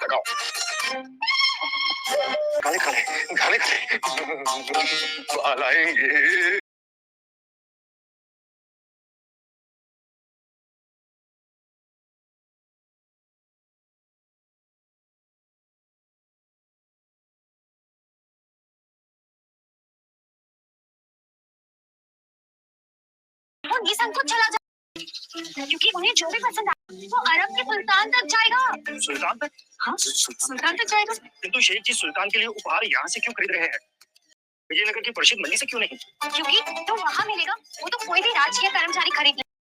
लगाओ। गाने खा ले, गाने खा ले। बाल आएंगे। वो निसंग को चला जा, क्योंकि उन्हें जो भी पसंद आए वो अरब के सुल्तान तक जाएगा। सुल्तान तक? हाँ, सुल्तान तक जाएगा। किंतु शेख जी सुल्तान के लिए उपहार यहाँ से क्यों खरीद रहे हैं? विजयनगर की प्रसिद्ध मंडी से क्यों नहीं? क्योंकि तो वहाँ मिलेगा, वो तो कोई भी राजकीय कर्मचारी खरीद ले।